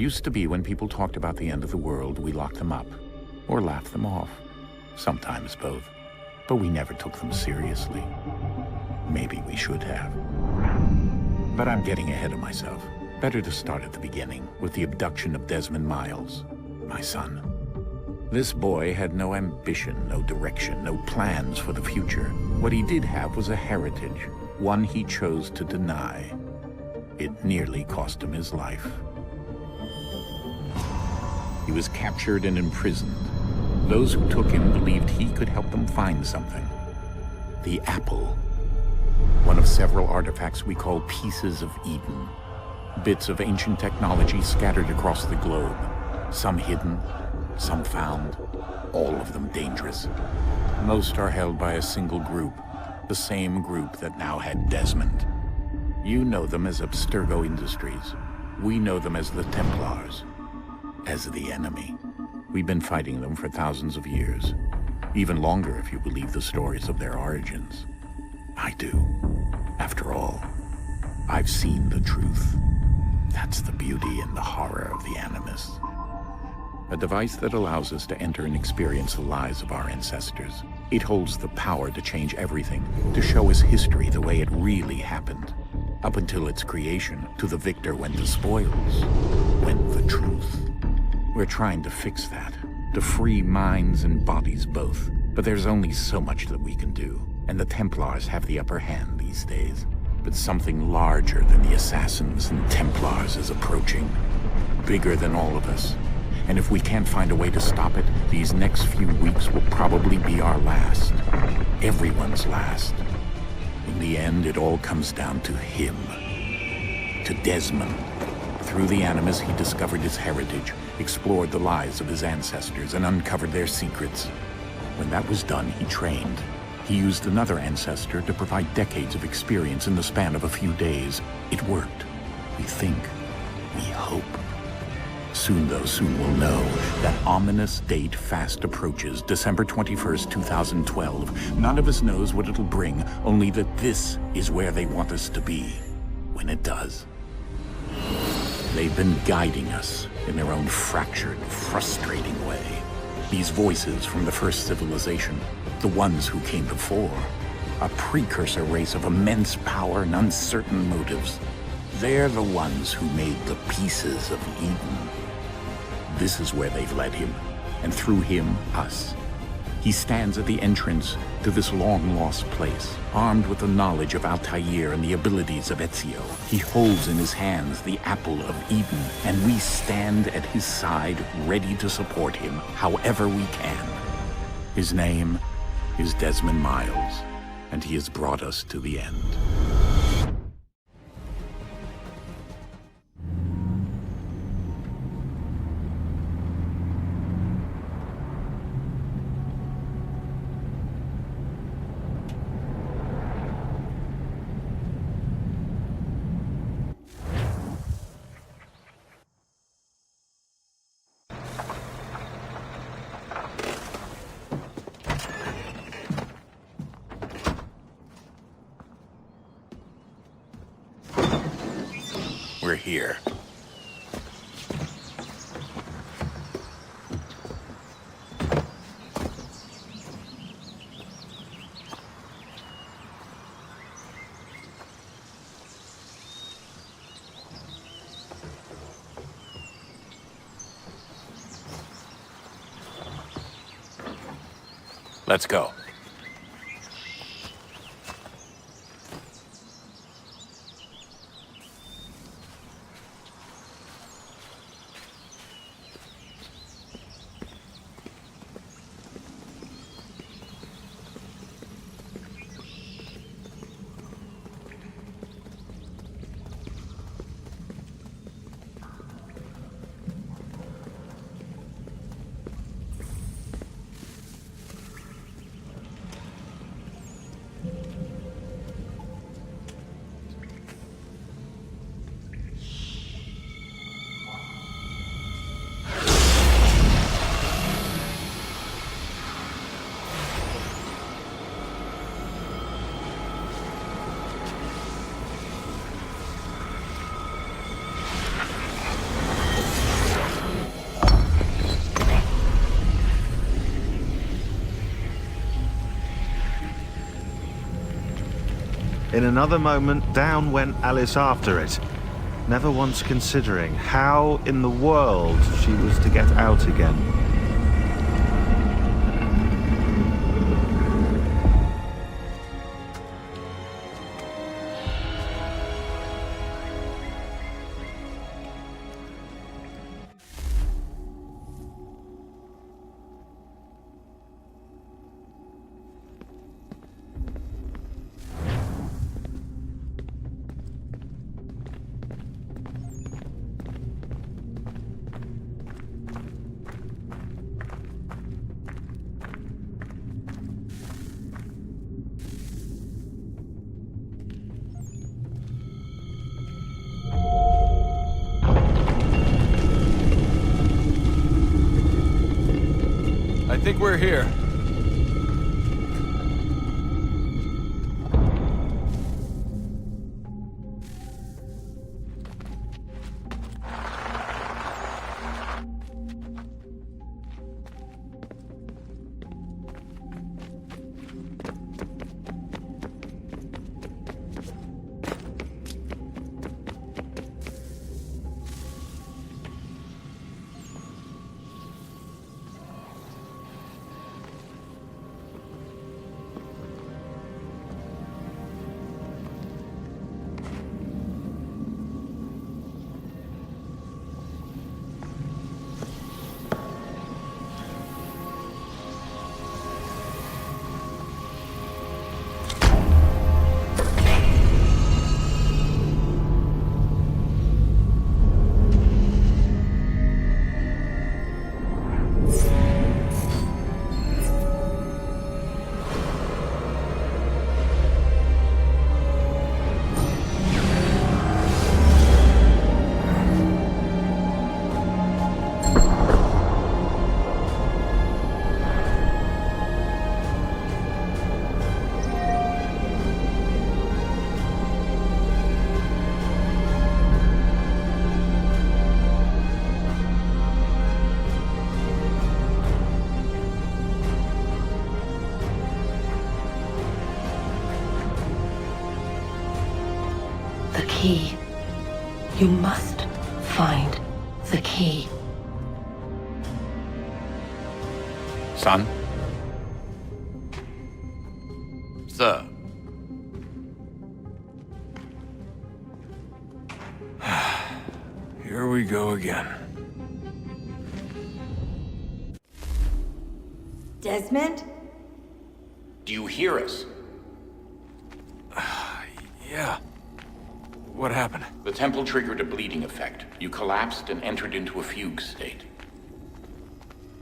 Used to be when people talked about the end of the world, we locked them up, or laughed them off. Sometimes both. But we never took them seriously. Maybe we should have. But I'm getting ahead of myself. Better to start at the beginning, with the abduction of Desmond Miles, my son. This boy had no ambition, no direction, no plans for the future. What he did have was a heritage, one he chose to deny. It nearly cost him his life. He was captured and imprisoned. Those who took him believed he could help them find something. The apple. One of several artifacts we call pieces of Eden. Bits of ancient technology scattered across the globe. Some hidden, some found, all of them dangerous. Most are held by a single group, the same group that now had Desmond. You know them as Abstergo Industries. We know them as the Templars, as the enemy. We've been fighting them for thousands of years, even longer if you believe the stories of their origins. I do. After all, I've seen the truth. That's the beauty and the horror of the Animus. A device that allows us to enter and experience the lives of our ancestors. It holds the power to change everything, to show us history the way it really happened. Up until its creation, to the victor went the spoils, went the truth. We're trying to fix that, to free minds and bodies both. But there's only so much that we can do, and the Templars have the upper hand these days. But something larger than the Assassins and Templars is approaching, bigger than all of us. And if we can't find a way to stop it, these next few weeks will probably be our last. Everyone's last. In the end, it all comes down to him. To Desmond. Through the Animus, he discovered his heritage, explored the lives of his ancestors, and uncovered their secrets. When that was done, he trained. He used another ancestor to provide decades of experience in the span of a few days. It worked. We think. We hope. Soon, though, soon we'll know. That ominous date fast approaches, December 21st, 2012. None of us knows what it'll bring, only that this is where they want us to be, when it does. They've been guiding us in their own fractured, frustrating way. These voices from the first civilization, the ones who came before, a precursor race of immense power and uncertain motives. They're the ones who made the pieces of Eden. This is where they've led him, and through him, us. He stands at the entrance to this long-lost place, armed with the knowledge of Altair and the abilities of Ezio. He holds in his hands the apple of Eden, and we stand at his side, ready to support him however we can. His name is Desmond Miles, and he has brought us to the end. We're here. Let's go. In another moment, down went Alice after it, never once considering how in the world she was to get out again. I think we're here. The key. You must find the key. Son? Sir. Here we go again. Desmond? Do you hear us? Yeah. What happened? The temple triggered a bleeding effect. You collapsed and entered into a fugue state.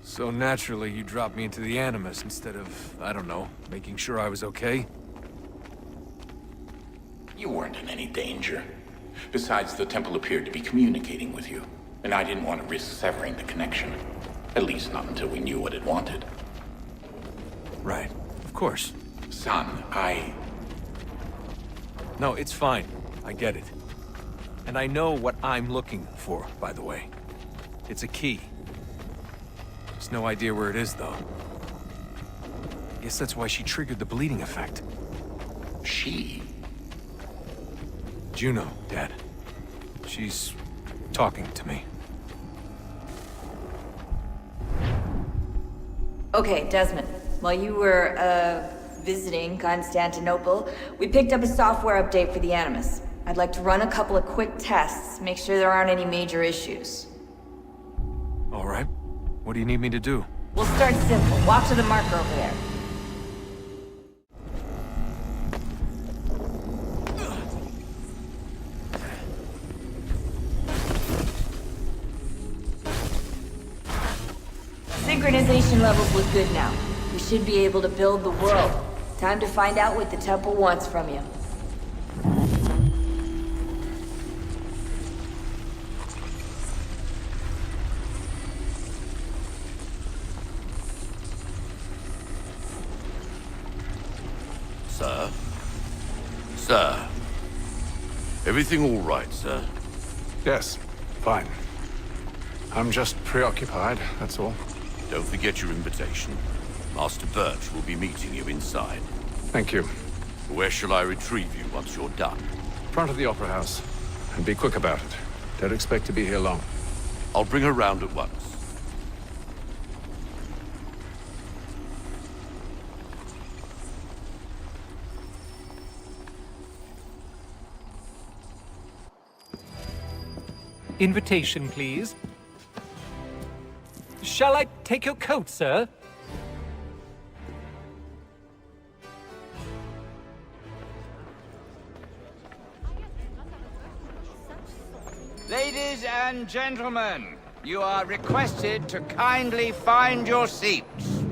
So naturally, you dropped me into the Animus instead of, I don't know, making sure I was okay? You weren't in any danger. Besides, the temple appeared to be communicating with you, and I didn't want to risk severing the connection. At least not until we knew what it wanted. Right. Of course. Son, No, it's fine. I get it. And I know what I'm looking for, by the way. It's a key. There's no idea where it is, though. I guess that's why she triggered the bleeding effect. She? Juno, Dad. She's talking to me. Okay, Desmond. While you were, visiting Constantinople, we picked up a software update for the Animus. I'd like to run a couple of quick tests, make sure there aren't any major issues. All right. What do you need me to do? We'll start simple. Walk to the marker over there. Synchronization levels look good now. We should be able to build the world. Time to find out what the temple wants from you. Sir? Sir? Everything all right, sir? Yes, fine. I'm just preoccupied, that's all. Don't forget your invitation. Master Birch will be meeting you inside. Thank you. Where shall I retrieve you once you're done? Front of the Opera House. And be quick about it. Don't expect to be here long. I'll bring her round at once. Invitation, please. Shall I take your coat, sir? Ladies and gentlemen, you are requested to kindly find your seats.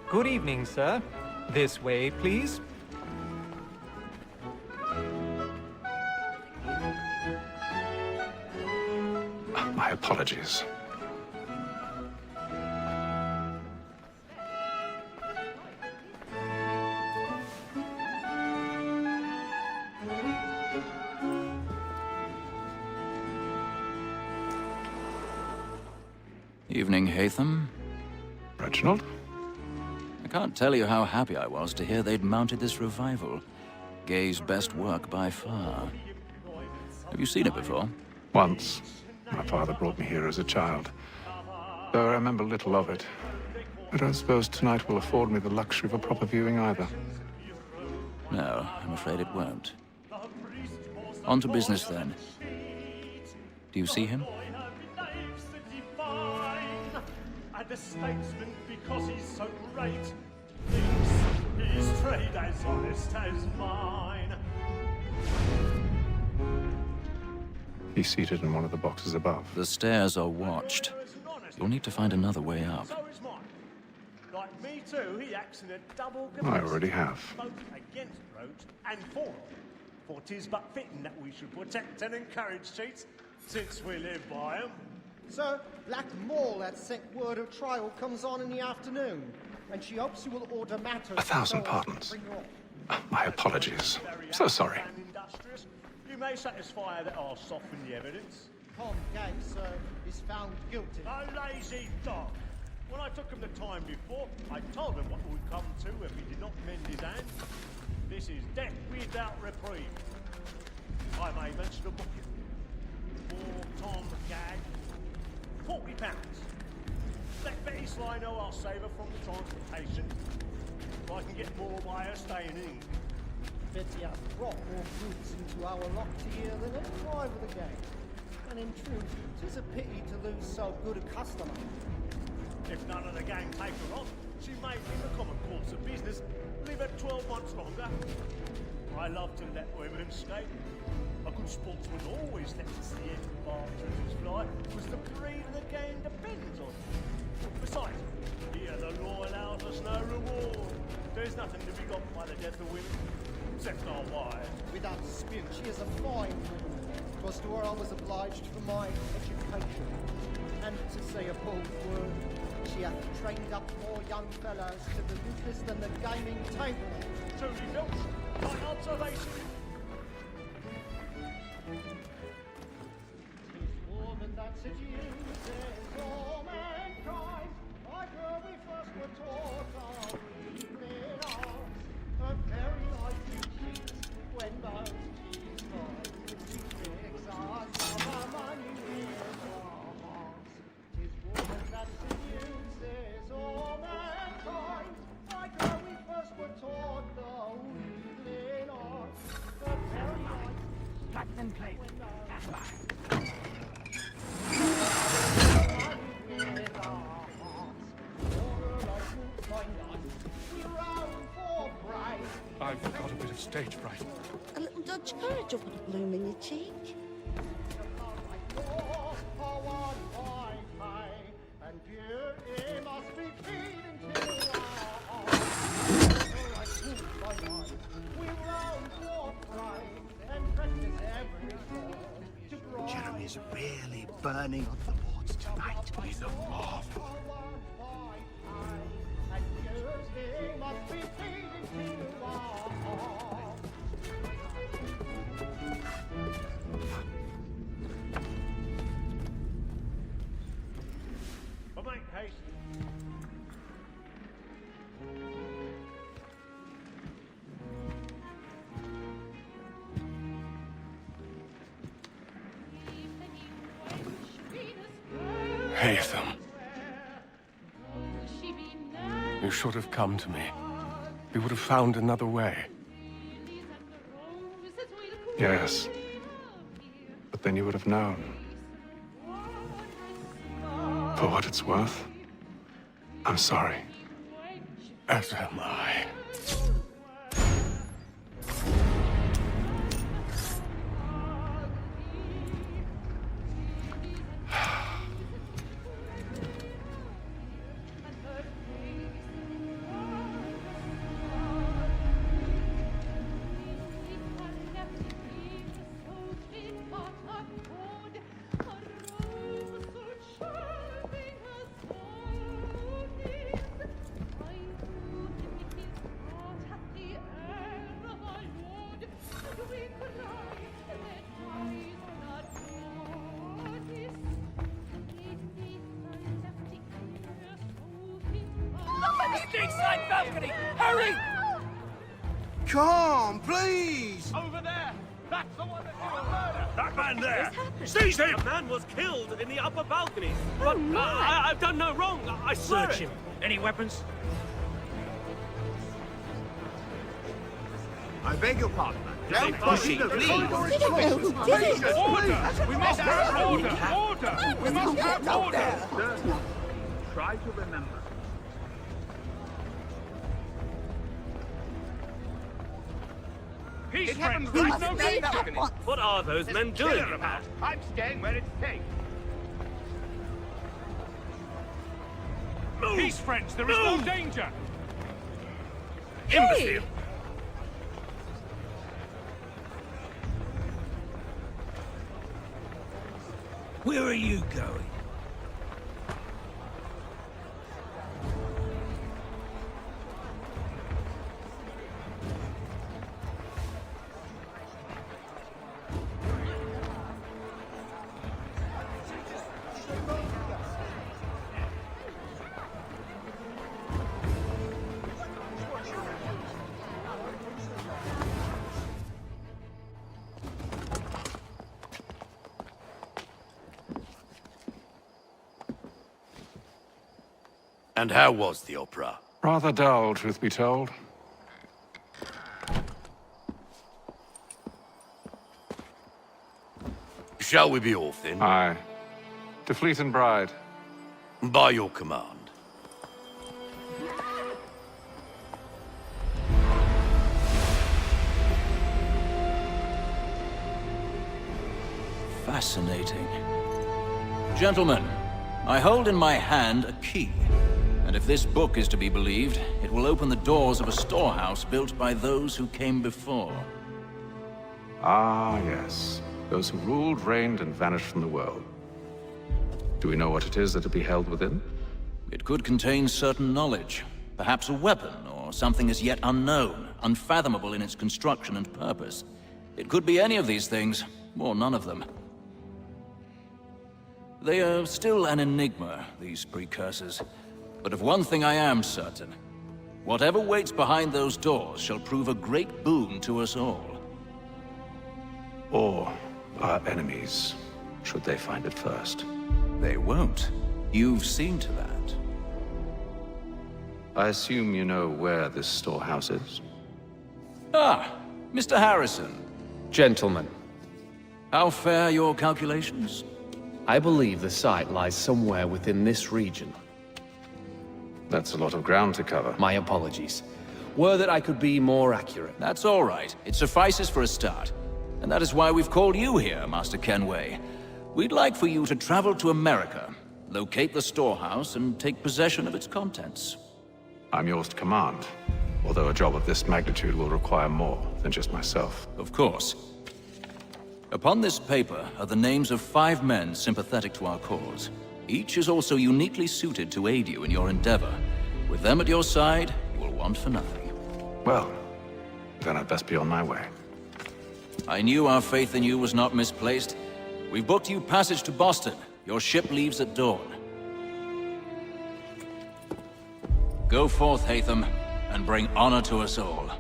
Good evening, sir. This way, please. My apologies. Evening, Haytham. Reginald? I can't tell you how happy I was to hear they'd mounted this revival. Gay's best work by far. Have you seen it before? Once. My father brought me here as a child. Though I remember little of it. I don't suppose tonight will afford me the luxury of a proper viewing either. No, I'm afraid it won't. On to business, then. Do you see him? The statesman, because he's so great, thinks his trade as honest as mine. He's seated in one of the boxes above. The stairs are watched. You'll need to find another way up. So is mine. Like me too, he acts in a double I already have. both against roads and for them. For 'tis but fitting that we should protect and encourage cheats, since we live by 'em. Sir, Black Mall had sent word of trial comes on in the afternoon, and she hopes you will order matters. 1,000 pardons. My apologies. So sorry. You may satisfy her that I'll soften the evidence. Tom Gay, sir, is found guilty. A lazy dog. When I took him the time before, I told him what would come to if he did not mend his hand. This is death without reprieve. I may mention a bucket. For Tom Gag. £40. Let Betty Sly know I'll save her from the transportation. If I can get more by her staying in. Betty has brought more goods into our locked here than any driver of the gang. And in truth, 'tis a pity to lose so good a customer. If none of the gang take her on, she may, in the common course of business, leave her 12 months longer. I love to let women skate. A good sportsman always lets the end partridges fly, because the breed of the game depends on it. Besides, here the law allows us no reward. There's nothing to be got by the death of women, except our wives. Without dispute, she is a fine woman. 'Twas to her I was obliged for my education. And to say a bold word, she hath trained up more young fellows to the business than the gaming table. Truly, Mills, my observation. Woman that seduces all mankind, like her we first were taught our evening arms. Her very life we cheat when those cheats rise. She tricks us of our money with our hearts. 'Tis woman that seduces all mankind, like her we first were taught the evening arms. Her very life. Cut and play. I've got a bit of stage fright. A little Dutch courage will put a bloom in your cheek. Jeremy's really burning on the boards tonight. He's a marvel. Haytham. You should have come to me. We would have found another way. Yes. But then you would have known. For what it's worth, I'm sorry. As am I. Balcony! Hurry! Come, please! Over there! That's the one that did the murder! That man there! Seize him! A man was killed in the upper balcony. But I've done no wrong. I swear Search it. him. Any weapons? I beg your pardon, man. Don't push it, please. Order! We must have order! Order! We must have order! Try to remember. Peace, It friends! happened Right, no right peace! now. What are those men doing? about. I'm staying where it's safe. Peace, friends! There is no danger! Imbecile! Where are you going? And how was the opera? Rather dull, truth be told. Shall we be off then? Aye. To Fleet and Bride. By your command. Fascinating. Gentlemen, I hold in my hand a key. And if this book is to be believed, it will open the doors of a storehouse built by those who came before. Ah, yes. Those who ruled, reigned, and vanished from the world. Do we know what it is that will be held within? It could contain certain knowledge. Perhaps a weapon, or something as yet unknown, unfathomable in its construction and purpose. It could be any of these things, or none of them. They are still an enigma, these precursors. But of one thing I am certain. Whatever waits behind those doors shall prove a great boon to us all. Or our enemies, should they find it first. They won't. You've seen to that. I assume you know where this storehouse is? Ah, Mr. Harrison. Gentlemen, How fare your calculations? I believe the site lies somewhere within this region. That's a lot of ground to cover. My apologies. Were that I could be more accurate. That's all right. It suffices for a start. And that is why we've called you here, Master Kenway. We'd like for you to travel to America, locate the storehouse, and take possession of its contents. I'm yours to command, although a job of this magnitude will require more than just myself. Of course. Upon this paper are the names of 5 men sympathetic to our cause. Each is also uniquely suited to aid you in your endeavor. With them at your side, you will want for nothing. Well, then I'd best be on my way. I knew our faith in you was not misplaced. We've booked you passage to Boston. Your ship leaves at dawn. Go forth, Haytham, and bring honor to us all.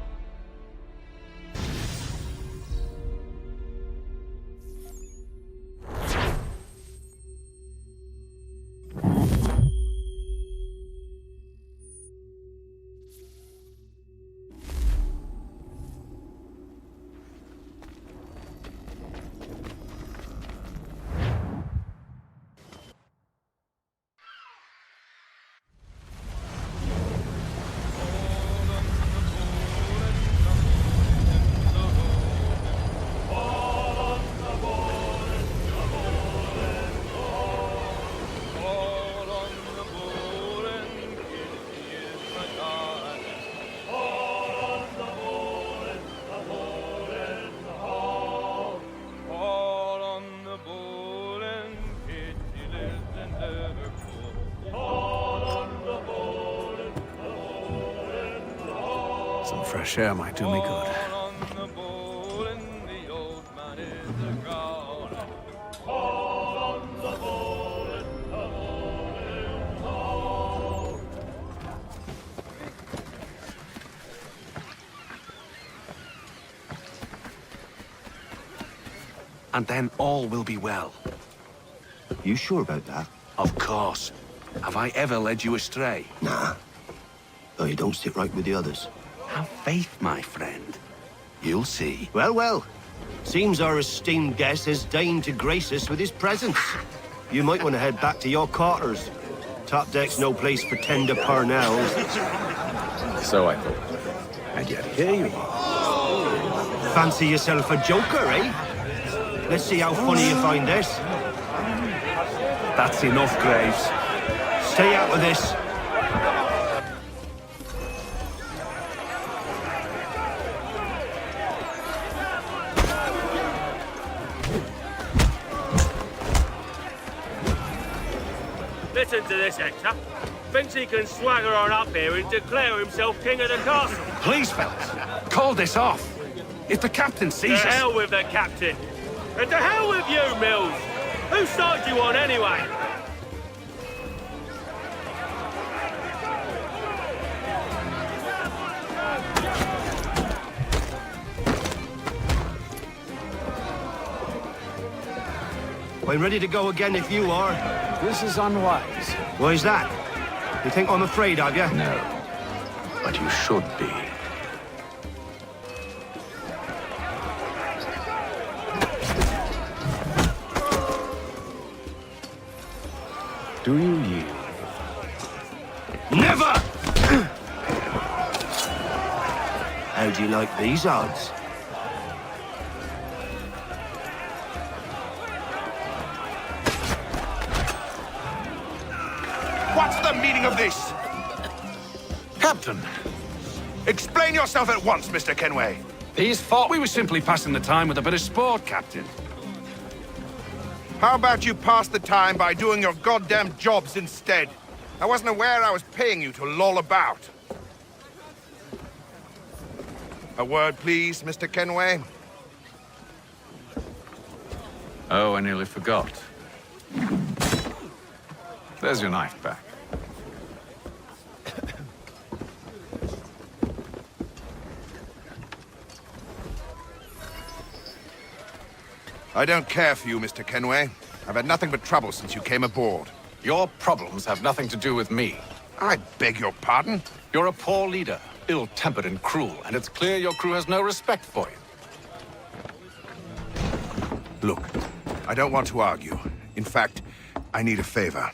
fresh air might do me good. And then all will be well. You sure about that? Of course. Have I ever led you astray? Nah. Though you don't sit right with the others. Have faith, my friend. You'll see. Well, well. Seems our esteemed guest has deigned to grace us with his presence. You might want to head back to your quarters. Top deck's no place for tender parnells. So I thought. And yet here you are. Fancy yourself a joker, eh? Let's see how funny you find this. That's enough, Graves. Stay out of this. Listen to this, Hector. Thinks he can swagger on up here and declare himself king of the castle. Please, fellas, call this off. If the captain sees us... To hell with the captain. And to hell with you, Mills. Whose side you on, anyway? I'm ready to go again if you are. This is unwise. Why is that? You think I'm afraid of you? No. But you should be. Do you yield? Never! How do you like these odds? What's the meaning of this? Captain! Explain yourself at once, Mr. Kenway. These thought we were simply passing the time with a bit of sport, Captain. How about you pass the time by doing your goddamn jobs instead? I wasn't aware I was paying you to loll about. A word, please, Mr. Kenway. Oh, I nearly forgot. There's your knife back. I don't care for you, Mr. Kenway. I've had nothing but trouble since you came aboard. Your problems have nothing to do with me. I beg your pardon? You're a poor leader, ill-tempered and cruel, and it's clear your crew has no respect for you. Look, I don't want to argue. In fact, I need a favor.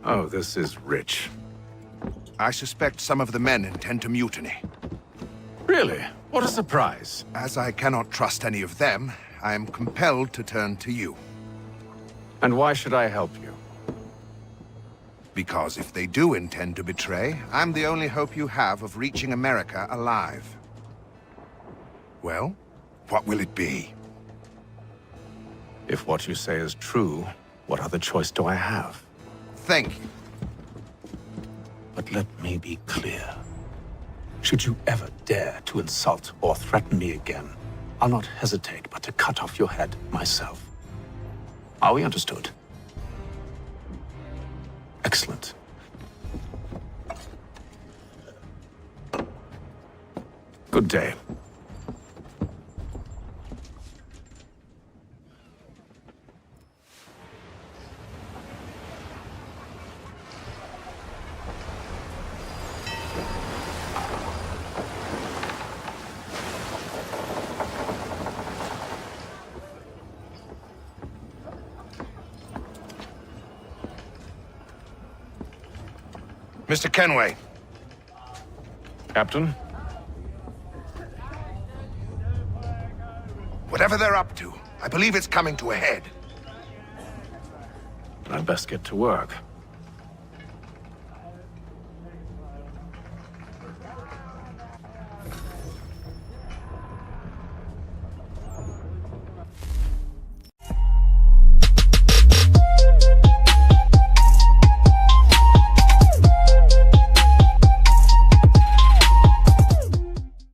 Oh, this is rich. I suspect some of the men intend to mutiny. Really? What a surprise. As I cannot trust any of them, I am compelled to turn to you. And why should I help you? Because if they do intend to betray, I'm the only hope you have of reaching America alive. Well, what will it be? If what you say is true, what other choice do I have? Thank you. But let me be clear. Should you ever dare to insult or threaten me again, I'll not hesitate but to cut off your head myself. Are we understood? Excellent. Good day. Mr. Kenway. Captain? Whatever they're up to, I believe it's coming to a head. I'd best get to work.